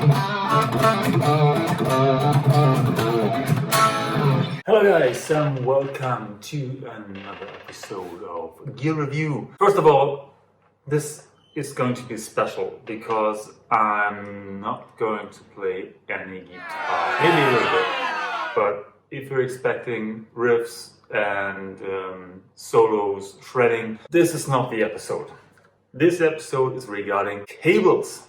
Hello guys and welcome to another episode of Gear Review. First of all, this is going to be special because I'm not going to play any guitar. Maybe a little bit, but if you're expecting riffs and solos, shredding, this is not the episode. This episode is regarding cables.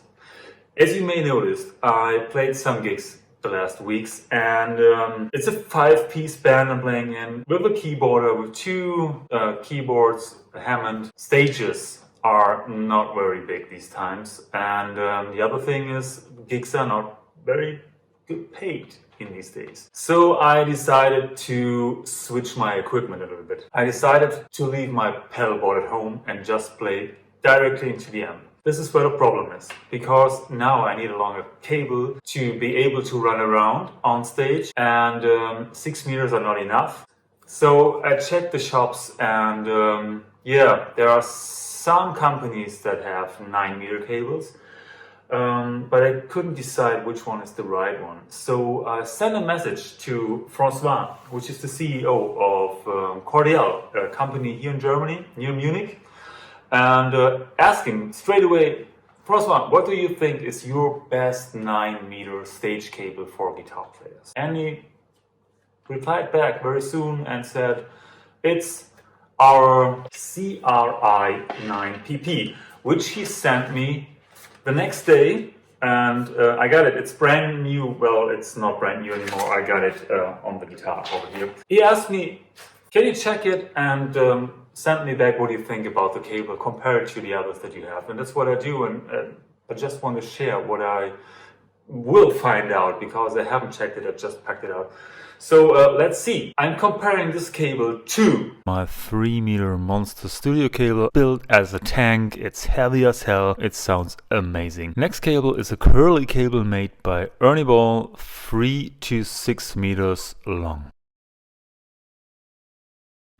As you may notice, I played some gigs the last weeks, and it's a 5-piece band I'm playing in with a keyboarder, with two keyboards, a Hammond. Stages are not very big these times, and the other thing is gigs are not very good paid in these days. So I decided to switch my equipment a little bit. I decided to leave my pedal board at home and just play directly into the amp. This is where the problem is, because now I need a longer cable to be able to run around on stage, and 6 meters are not enough. So I checked the shops, and there are some companies that have 9-meter cables, but I couldn't decide which one is the right one. So I sent a message to Francois, which is the CEO of Cordial, a company here in Germany, near Munich, and ask him straight away, Francois, what do you think is your best 9-meter stage cable for guitar players? And he replied back very soon and said, it's our CRI 9PP, which he sent me the next day, and I got it. It's brand new. Well, it's not brand new anymore. I got it on the guitar over here. He asked me, can you check it and send me back what you think about the cable, compare it to the others that you have. And that's what I do, and I just want to share what I will find out, because I haven't checked it, I just packed it out. So let's see. I'm comparing this cable to my 3-meter Monster Studio cable, built as a tank. It's heavy as hell. It sounds amazing. Next cable is a curly cable made by Ernie Ball, 3 to 6 meters long.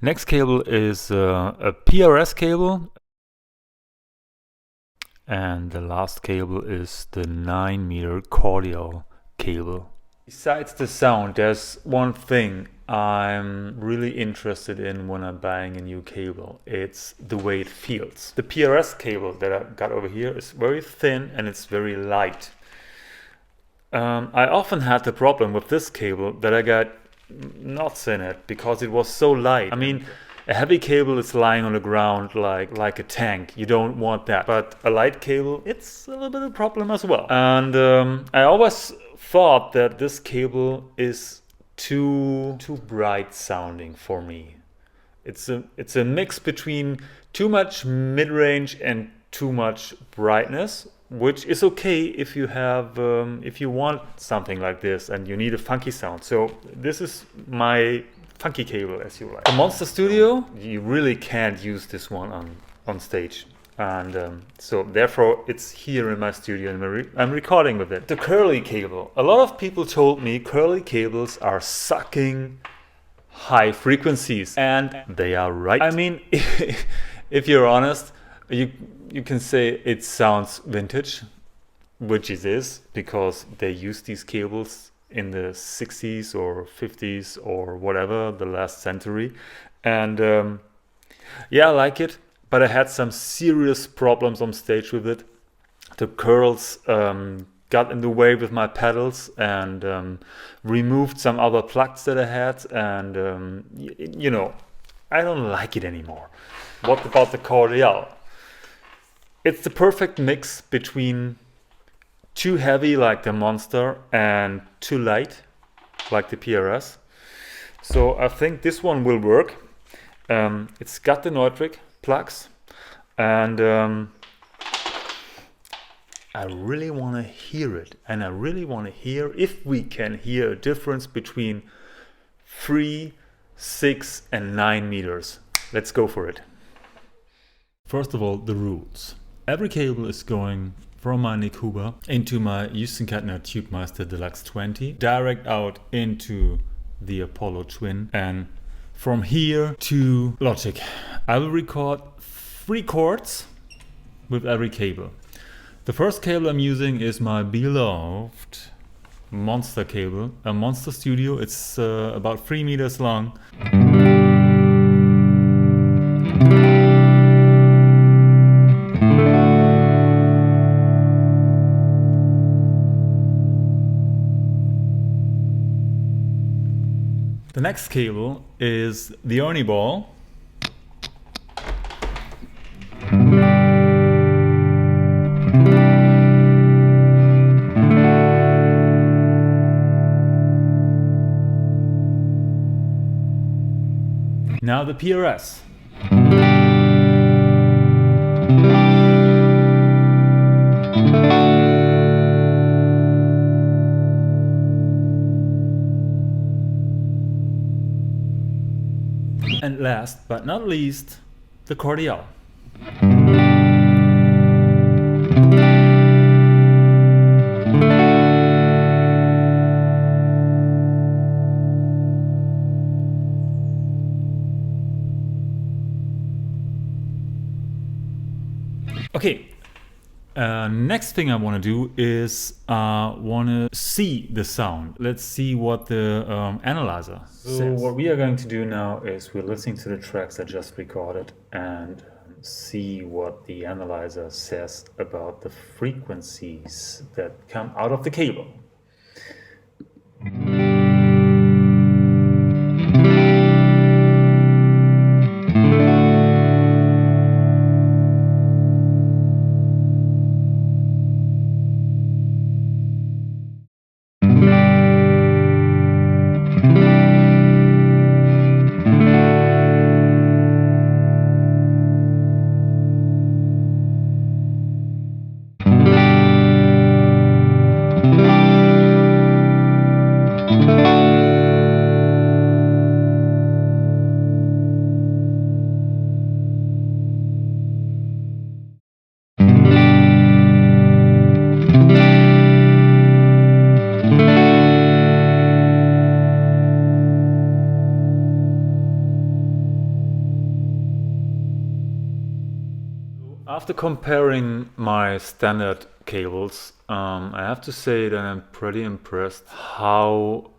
Next cable is a PRS cable, and the last cable is the 9-meter Cordial cable. Besides the sound, there's one thing I'm really interested in when I'm buying a new cable. It's the way it feels. The PRS cable that I got over here is very thin and it's very light. I often had the problem with this cable that I got knots in it because it was so light. I mean, a heavy cable is lying on the ground like a tank. You don't want that. But a light cable, it's a little bit of a problem as well. And I always thought that this cable is too bright sounding for me. It's a mix between too much mid-range and too much brightness, which is okay if you have if you want something like this and you need a funky sound. So this is my funky cable, as you like. The Monster Studio, you really can't use this one on stage, and so therefore it's here in my studio and I'm recording with it. The curly cable, a lot of people told me curly cables are sucking high frequencies, and they are right. I mean, if you're honest, you can say it sounds vintage, which it is, because they used these cables in the 60s or 50s or whatever, the last century. And yeah, I like it, but I had some serious problems on stage with it. The curls got in the way with my pedals, and removed some other plugs that I had, and you know, I don't like it anymore. What about the Cordial? It's the perfect mix between too heavy like the Monster and too light like the PRS. So I think this one will work. It's got the Neutrik plugs, and I really want to hear it, and I really want to hear if we can hear a difference between 3, 6 and 9 meters. Let's go for it. First of all, the rules. Every cable is going from my Nick Huber into my Houston Kettner Tubemaster Deluxe 20, direct out into the Apollo Twin, and from here to Logic. I will record 3 chords with every cable. The first cable I'm using is my beloved Monster cable, a Monster Studio. It's about 3 meters long. The next cable is the Ernie Ball. Now the PRS. And last but not least, the Cordial. Okay, next thing I want to do is want to see the sound. Let's see what the analyzer says. So what we are going to do now is we're listening to the tracks I just recorded and see what the analyzer says about the frequencies that come out of the cable. After comparing my standard cables, I have to say that I'm pretty impressed how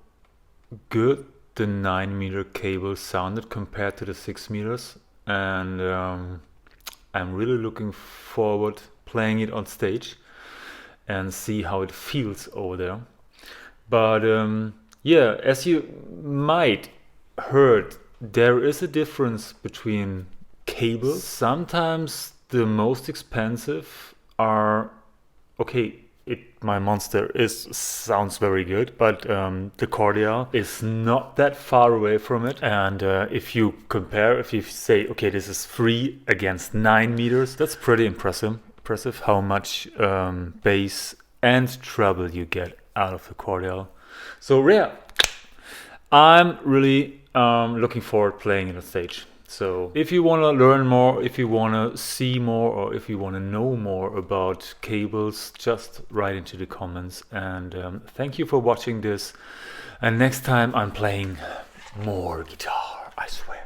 good the 9-meter cable sounded compared to the 6 meters, and I'm really looking forward playing it on stage and see how it feels over there. But yeah, as you might heard, there is a difference between cables. Sometimes the most expensive are okay. My Monster sounds very good, but the Cordial is not that far away from it. And if you compare, if you say, okay, this is 3 against 9 meters, that's pretty impressive. How much bass and treble you get out of the Cordial. So yeah, I'm really looking forward playing it on stage. So if you want to learn more, if you want to see more, or if you want to know more about cables, just write into the comments. And thank you for watching this. And next time I'm playing more guitar, I swear.